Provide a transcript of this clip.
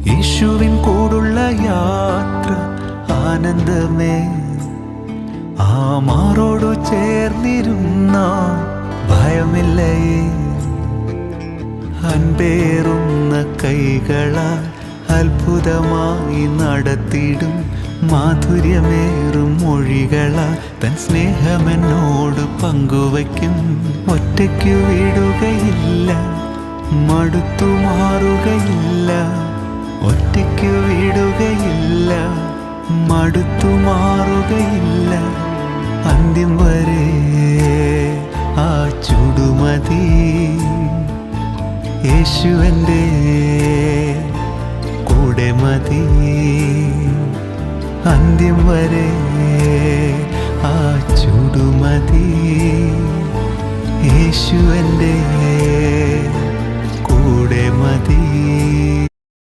യേശുവിൻ കൂടുള്ള യാത്ര ആനന്ദമേ. ആ മാറോടു ചേർന്നിരുന്ന ഭയമില്ലേ. അൻപേറുന്ന കൈകളാൽ അത്ഭുതമായി നടത്തിടും മാധുര്യമേറും മൊഴികളാൽ തൻ സ്നേഹമെന്നോട് പങ്കുവയ്ക്കും. ഒറ്റയ്ക്കു വിടുകയില്ല, മടുത്തു മാറുകയില്ല. ഒറ്റയ്ക്കു വിടുകയില്ല, മടുത്തു മാറുകയില്ല. അന്ത്യം വരെ ആ ചുടുമതി. യേശുവൻ്റെ കൂടെ മതി. അന്ത്യം വരെ ആ ചുടുമതി. യേശുവൻ്റെ കൂടെ മതി.